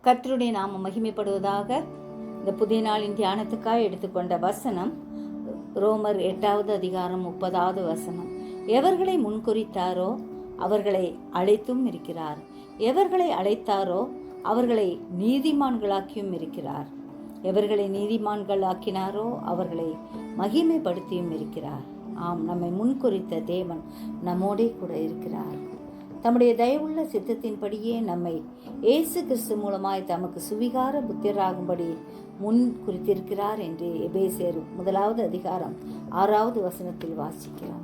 கர்த்தருடைய நாமம் மகிமைப்படுவதாக. இந்த புதிய நாளின் தியானத்துக்காக எடுத்துக்கொண்ட வசனம் ரோமர் 8வது அதிகாரம் 30வது வசனம். எவர்களை முன்குறித்தாரோ அவர்களை அழைத்தும் இருக்கிறார், எவர்களை அழைத்தாரோ அவர்களை நீதிமான்களாக்கியும் இருக்கிறார், எவர்களை நீதிமான்களாக்கினாரோ அவர்களை மகிமைப்படுத்தியும் இருக்கிறார். ஆம், நம்மை முன்குறித்த தேவன் நம்மோடே கூட இருக்கிறார். தம்முடைய தயவுள்ள சித்தத்தின்படியே நம்மை இயேசு கிறிஸ்து மூலமாய் தமக்கு சுவிகார புத்திரராகும்படி முன் குறித்திருக்கிறார் என்று எபேசியர் 1வது அதிகாரம் 6வது வசனத்தில் வாசிக்கிறோம்.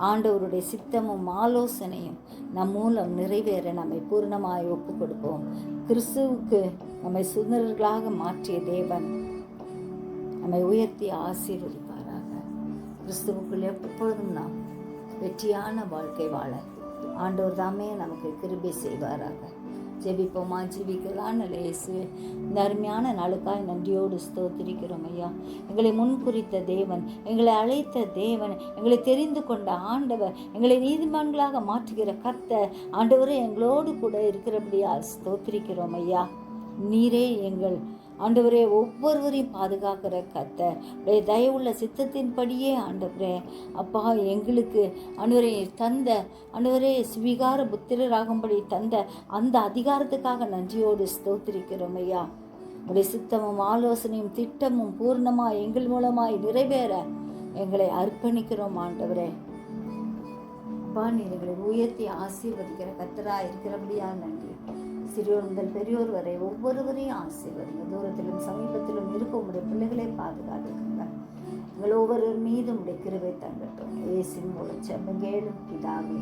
ஆண்டவருடைய சித்தமும் ஆலோசனையும் நம் மூலம் நிறைவேற நம்மை பூர்ணமாய் ஒப்புக் கொடுப்போம். கிறிஸ்துவுக்கு நம்மை சுதந்திரர்களாக மாற்றிய தேவன் நம்மை உயர்த்தி ஆசீர்வதிப்பாராக. கிறிஸ்துவுக்குள் எப்பொழுதும் நாம் வெற்றியான வாழ்க்கை வாழ ஆண்டவர் தாமே நமக்கு கிருபை செய்வாராக. ஜெபிப்போமா. ஜீவிக்கலாம் நல்ல இயேசுவே, இந்த அருமையான நாளுக்காய் நன்றியோடு ஸ்தோத்திரிக்கிறோம் ஐயா. எங்களை முன்குறித்த தேவன், எங்களை அழைத்த தேவன், எங்களை தெரிந்து கொண்ட ஆண்டவர், எங்களை நீதிமான்களாக மாற்றுகிற கர்த்தர் ஆண்டவரே எங்களோடு கூட இருக்கிறபடியா ஸ்தோத்திரிக்கிறோம் ஐயா. நீரே எங்கள் ஆண்டவரே ஒவ்வொருவரையும் பாதுகாக்கிற கர்த்தர், உடைய தயவுள்ள சித்தத்தின்படியே ஆண்டவரே அப்பா எங்களுக்கு ஆண்டவரே தந்த ஆண்டவரே சுவிகார புத்திரராகும்படி தந்த அந்த அதிகாரத்துக்காக நன்றியோடு ஸ்தோத்திரிக்கிறோம் ஐயா. உடைய சித்தமும் ஆலோசனையும் திட்டமும் பூர்ணமாய் எங்கள் மூலமாய் நிறைவேற எங்களை அர்ப்பணிக்கிறோம் ஆண்டவரே. அப்பா நீர் எங்களை உயர்த்தி ஆசீர்வதிக்கிற கர்த்தராக இருக்கிறபடியா நன்றி. சிறியோர் முதல் பெரியோர் வரை ஒவ்வொருவரையும் ஆசீர்வதிங்க. தூரத்திலும் சமீபத்திலும் இருக்க உடைய பிள்ளைகளை பாதுகாத்துக்குங்க. எங்கள் ஒவ்வொரு மீதும் உடைய கிருபை தங்கட்டும். இயேசுவின் மூலம் ஜெபம் கேளும் பிதாவே.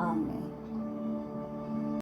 ஆமென்.